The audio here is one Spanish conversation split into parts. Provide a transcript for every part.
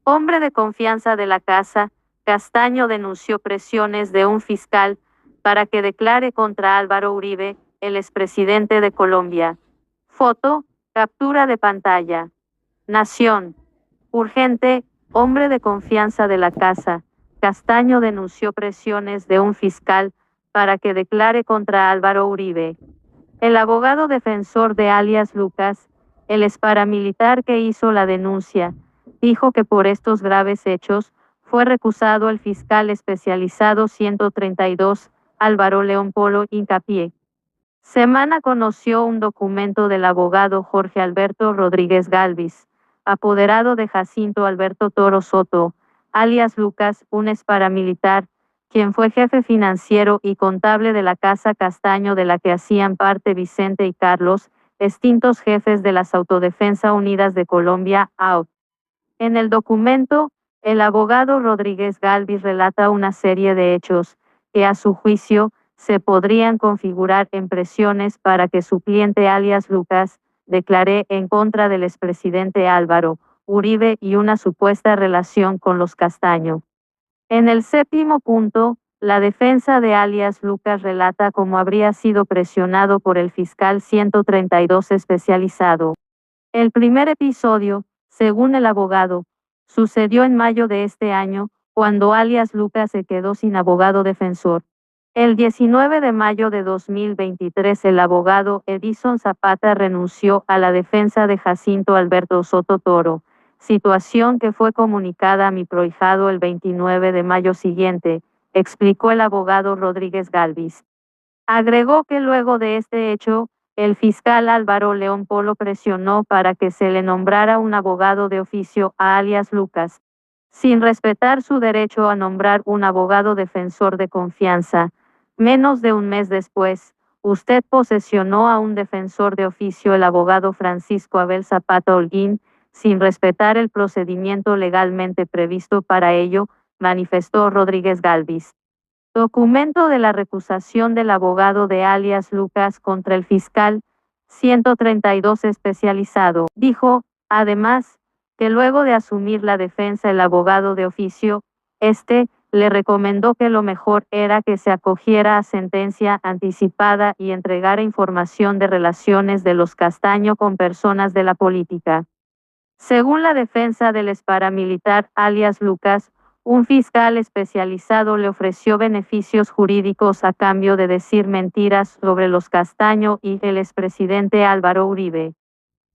Hombre de confianza de la casa, Castaño denunció presiones de un fiscal para que declare contra Álvaro Uribe, el expresidente de Colombia. Foto, captura de pantalla. Nación. Urgente, hombre de confianza de la casa, Castaño denunció presiones de un fiscal para que declare contra Álvaro Uribe. El abogado defensor de alias Lucas, el exparamilitar que hizo la denuncia, dijo que por estos graves hechos fue recusado el fiscal especializado 132, Álvaro León Polo Hincapié. Semana conoció un documento del abogado Jorge Alberto Rodríguez Galvis, apoderado de Jacinto Alberto Toro Soto, alias Lucas, un exparamilitar, quien fue jefe financiero y contable de la Casa Castaño de la que hacían parte Vicente y Carlos, extintos jefes de las Autodefensa Unidas de Colombia, AUD. En el documento, el abogado Rodríguez Galvis relata una serie de hechos que, a su juicio, se podrían configurar en presiones para que su cliente alias Lucas declare en contra del expresidente Álvaro Uribe y una supuesta relación con los Castaño. En el séptimo punto, la defensa de alias Lucas relata cómo habría sido presionado por el fiscal 132 especializado. El primer episodio, según el abogado, sucedió en mayo de este año, cuando alias Lucas se quedó sin abogado defensor. El 19 de mayo de 2023 el abogado Edison Zapata renunció a la defensa de Jacinto Alberto Soto Toro, situación que fue comunicada a mi prohijado el 29 de mayo siguiente, explicó el abogado Rodríguez Galvis. Agregó que luego de este hecho, el fiscal Álvaro León Polo presionó para que se le nombrara un abogado de oficio a alias Lucas, sin respetar su derecho a nombrar un abogado defensor de confianza. Menos de un mes después, usted posesionó a un defensor de oficio, el abogado Francisco Abel Zapata Holguín, sin respetar el procedimiento legalmente previsto para ello, manifestó Rodríguez Galvis. Documento de la recusación del abogado de alias Lucas contra el fiscal 132 especializado. Dijo, además, que luego de asumir la defensa el abogado de oficio, le recomendó que lo mejor era que se acogiera a sentencia anticipada y entregara información de relaciones de los Castaño con personas de la política. Según la defensa del exparamilitar alias Lucas, un fiscal especializado le ofreció beneficios jurídicos a cambio de decir mentiras sobre los Castaño y el expresidente Álvaro Uribe.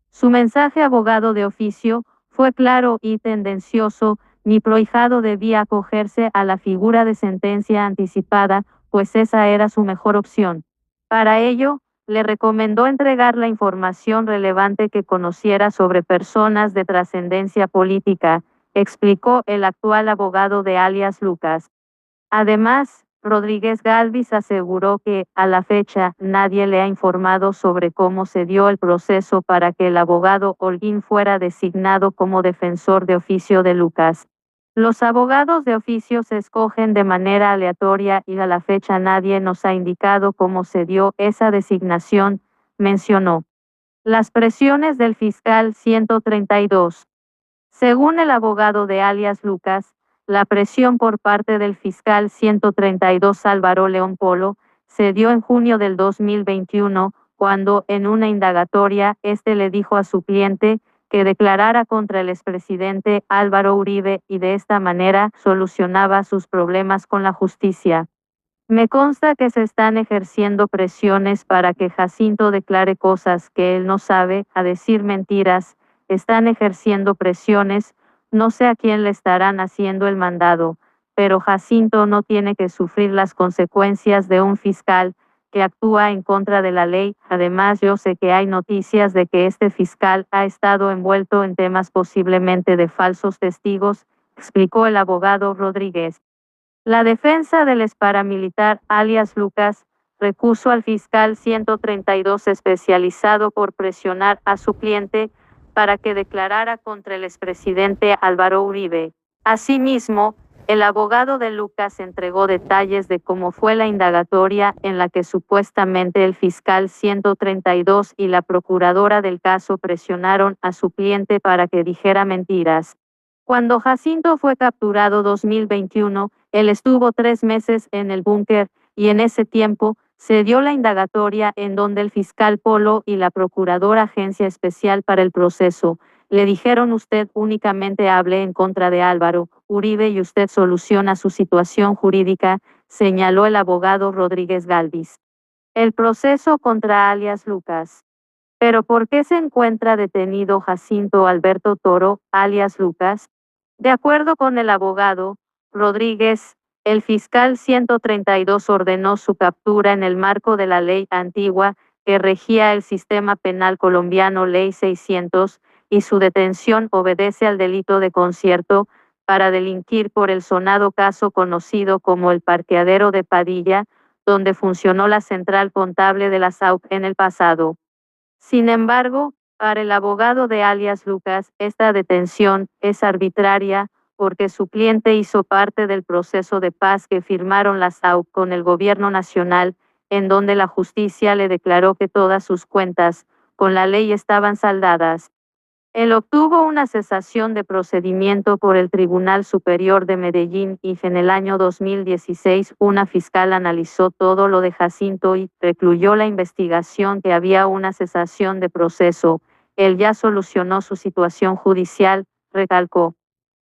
Su mensaje, abogado de oficio, fue claro y tendencioso: mi prohijado debía acogerse a la figura de sentencia anticipada, pues esa era su mejor opción. Para ello, le recomendó entregar la información relevante que conociera sobre personas de trascendencia política, explicó el actual abogado de alias Lucas. Además, Rodríguez Galvis aseguró que, a la fecha, nadie le ha informado sobre cómo se dio el proceso para que el abogado Holguín fuera designado como defensor de oficio de Lucas. Los abogados de oficio se escogen de manera aleatoria y a la fecha nadie nos ha indicado cómo se dio esa designación, mencionó. Las presiones del fiscal 132. Según el abogado de alias Lucas, la presión por parte del fiscal 132 Álvaro León Polo se dio en junio del 2021, cuando, en una indagatoria, le dijo a su cliente que declarara contra el expresidente Álvaro Uribe y de esta manera solucionaba sus problemas con la justicia. Me consta que se están ejerciendo presiones para que Jacinto declare cosas que él no sabe, a decir mentiras. Están ejerciendo presiones, no sé a quién le estarán haciendo el mandado, pero Jacinto no tiene que sufrir las consecuencias de un fiscal que actúa en contra de la ley. Además, yo sé que hay noticias de que este fiscal ha estado envuelto en temas posiblemente de falsos testigos, explicó el abogado Rodríguez. La defensa del exparamilitar alias Lucas recusó al fiscal 132 especializado por presionar a su cliente para que declarara contra el expresidente Álvaro Uribe. Asimismo, el abogado de Lucas entregó detalles de cómo fue la indagatoria en la que supuestamente el fiscal 132 y la procuradora del caso presionaron a su cliente para que dijera mentiras. Cuando Jacinto fue capturado 2021, él estuvo 3 meses en el búnker y en ese tiempo se dio la indagatoria en donde el fiscal Polo y la procuradora Agencia Especial para el Proceso le dijeron usted únicamente hable en contra de Álvaro Uribe y usted soluciona su situación jurídica, señaló el abogado Rodríguez Galvis. El proceso contra alias Lucas. Pero ¿por qué se encuentra detenido Jacinto Alberto Toro, alias Lucas? De acuerdo con el abogado Rodríguez, el fiscal 132 ordenó su captura en el marco de la ley antigua que regía el sistema penal colombiano, Ley 600, y su detención obedece al delito de concierto para delinquir por el sonado caso conocido como el parqueadero de Padilla, donde funcionó la central contable de la SAUC en el pasado. Sin embargo, para el abogado de alias Lucas, esta detención es arbitraria porque su cliente hizo parte del proceso de paz que firmaron las SAUC con el gobierno nacional, en donde la justicia le declaró que todas sus cuentas con la ley estaban saldadas. Él obtuvo una cesación de procedimiento por el Tribunal Superior de Medellín y en el año 2016 una fiscal analizó todo lo de Jacinto y recluyó la investigación que había una cesación de proceso. Él ya solucionó su situación judicial, recalcó.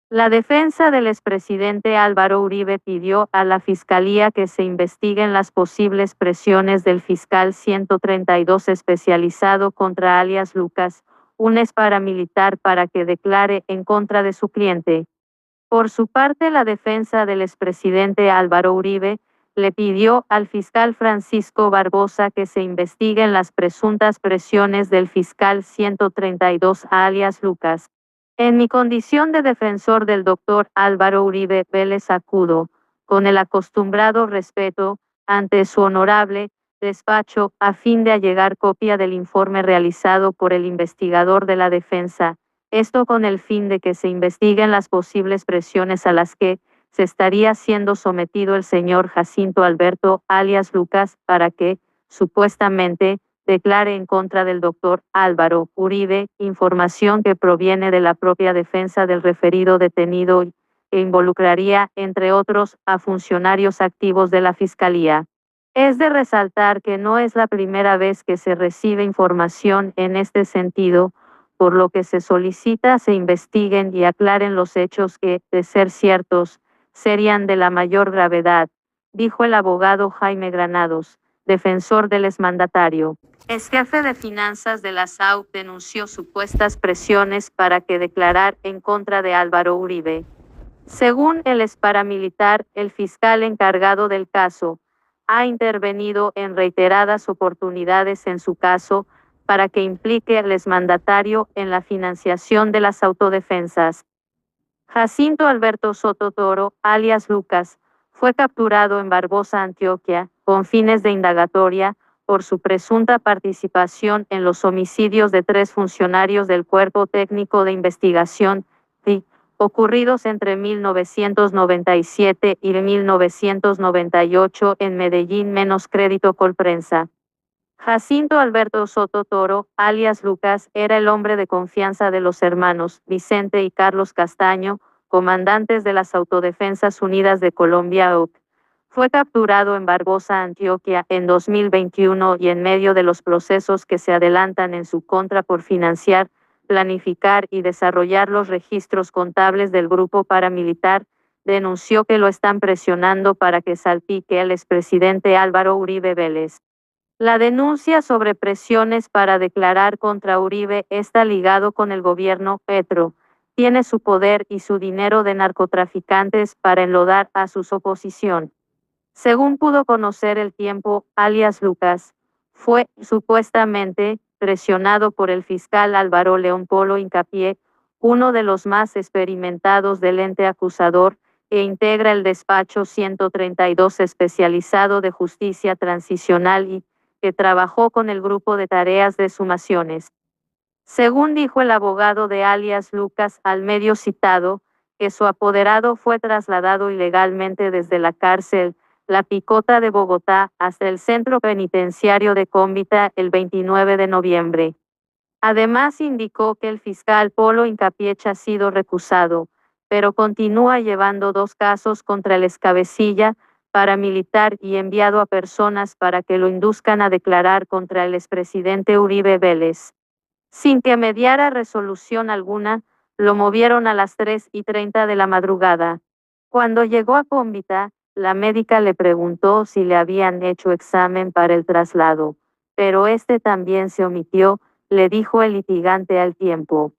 La defensa del expresidente Álvaro Uribe pidió a la Fiscalía que se investiguen las posibles presiones del fiscal 132 especializado contra alias Lucas, un ex paramilitar, para que declare en contra de su cliente. Por su parte, la defensa del expresidente Álvaro Uribe le pidió al fiscal Francisco Barbosa que se investiguen las presuntas presiones del fiscal 132 alias Lucas. En mi condición de defensor del doctor Álvaro Uribe Vélez acudo, con el acostumbrado respeto, ante su honorable despacho, a fin de allegar copia del informe realizado por el investigador de la defensa, esto con el fin de que se investiguen las posibles presiones a las que se estaría siendo sometido el señor Jacinto Alberto, alias Lucas, para que, supuestamente, declare en contra del doctor Álvaro Uribe, información que proviene de la propia defensa del referido detenido y que involucraría, entre otros, a funcionarios activos de la Fiscalía. Es de resaltar que no es la primera vez que se recibe información en este sentido, por lo que se solicita se investiguen y aclaren los hechos que, de ser ciertos, serían de la mayor gravedad, dijo el abogado Jaime Granados, defensor del exmandatario. El jefe de finanzas de la SAUC denunció supuestas presiones para que declarar en contra de Álvaro Uribe. Según el exparamilitar, el fiscal encargado del caso ha intervenido en reiteradas oportunidades en su caso para que implique al exmandatario en la financiación de las autodefensas. Jacinto Alberto Soto Toro, alias Lucas, fue capturado en Barbosa, Antioquia, con fines de indagatoria, por su presunta participación en los homicidios de 3 funcionarios del Cuerpo Técnico de Investigación, TIC, ocurridos entre 1997 y 1998 en Medellín, menos crédito Colprensa. Jacinto Alberto Soto Toro, alias Lucas, era el hombre de confianza de los hermanos Vicente y Carlos Castaño, comandantes de las Autodefensas Unidas de Colombia (AUC). Fue capturado en Barbosa, Antioquia, en 2021 y en medio de los procesos que se adelantan en su contra por financiar, planificar y desarrollar los registros contables del grupo paramilitar, denunció que lo están presionando para que salpique al expresidente Álvaro Uribe Vélez. La denuncia sobre presiones para declarar contra Uribe está ligado con el gobierno Petro. Tiene su poder y su dinero de narcotraficantes para enlodar a su oposición. Según pudo conocer El Tiempo, alias Lucas, fue supuestamente presionado por el fiscal Álvaro León Polo Hincapié, uno de los más experimentados del ente acusador, que integra el despacho 132 especializado de justicia transicional y que trabajó con el grupo de tareas de sumaciones. Según dijo el abogado de alias Lucas al medio citado, que su apoderado fue trasladado ilegalmente desde la cárcel La Picota de Bogotá hasta el centro penitenciario de Cómbita el 29 de noviembre. Además indicó que el fiscal Polo Hincapié ha sido recusado, pero continúa llevando 2 casos contra el excabecilla paramilitar y enviado a personas para que lo induzcan a declarar contra el expresidente Uribe Vélez. Sin que mediara resolución alguna, lo movieron a las 3:30 de la madrugada. Cuando llegó a Cómbita, la médica le preguntó si le habían hecho examen para el traslado, pero este también se omitió, le dijo el litigante al tiempo.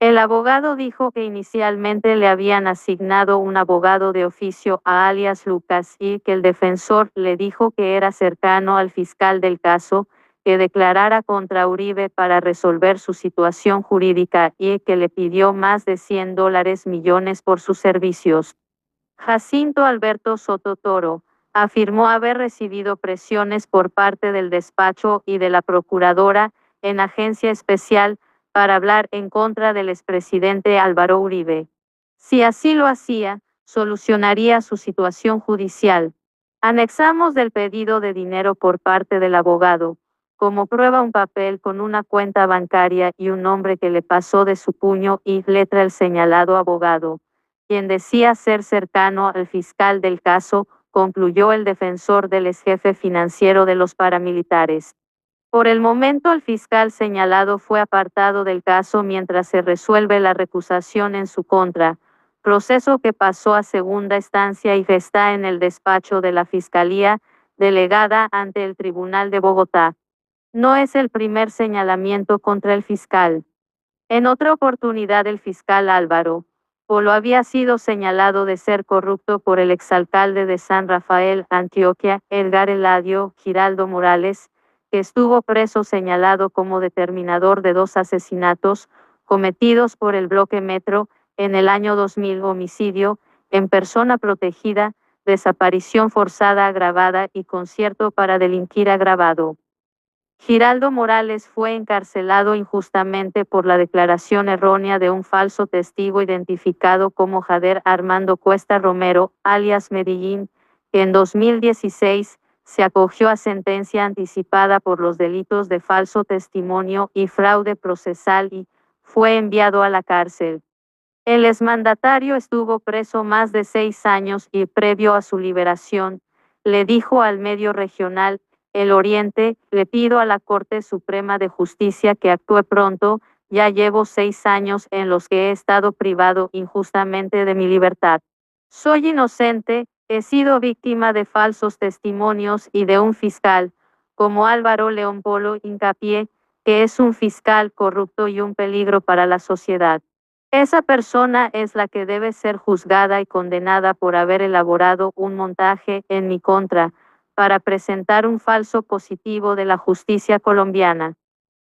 El abogado dijo que inicialmente le habían asignado un abogado de oficio a alias Lucas y que el defensor le dijo que era cercano al fiscal del caso, que declarara contra Uribe para resolver su situación jurídica y que le pidió más de $100 millones por sus servicios. Jacinto Alberto Soto Toro afirmó haber recibido presiones por parte del despacho y de la procuradora en agencia especial para hablar en contra del expresidente Álvaro Uribe. Si así lo hacía, solucionaría su situación judicial. Anexamos del pedido de dinero por parte del abogado, como prueba un papel con una cuenta bancaria y un nombre que le pasó de su puño y letra el señalado abogado, quien decía ser cercano al fiscal del caso, concluyó el defensor del exjefe financiero de los paramilitares. Por el momento el fiscal señalado fue apartado del caso mientras se resuelve la recusación en su contra, proceso que pasó a segunda instancia y que está en el despacho de la Fiscalía delegada ante el Tribunal de Bogotá. No es el primer señalamiento contra el fiscal. En otra oportunidad el fiscal Álvaro Polo había sido señalado de ser corrupto por el exalcalde de San Rafael, Antioquia, Edgar Eladio Giraldo Morales, que estuvo preso señalado como determinador de 2 asesinatos cometidos por el Bloque Metro en el año 2000, homicidio en persona protegida, desaparición forzada agravada y concierto para delinquir agravado. Giraldo Morales fue encarcelado injustamente por la declaración errónea de un falso testigo identificado como Jader Armando Cuesta Romero, alias Medellín, que en 2016 se acogió a sentencia anticipada por los delitos de falso testimonio y fraude procesal y fue enviado a la cárcel. El exmandatario estuvo preso más de 6 años y previo a su liberación, le dijo al medio regional El Oriente: le pido a la Corte Suprema de Justicia que actúe pronto, ya llevo 6 años en los que he estado privado injustamente de mi libertad. Soy inocente, he sido víctima de falsos testimonios y de un fiscal, como Álvaro León Polo hincapié, que es un fiscal corrupto y un peligro para la sociedad. Esa persona es la que debe ser juzgada y condenada por haber elaborado un montaje en mi contra, para presentar un falso positivo de la justicia colombiana.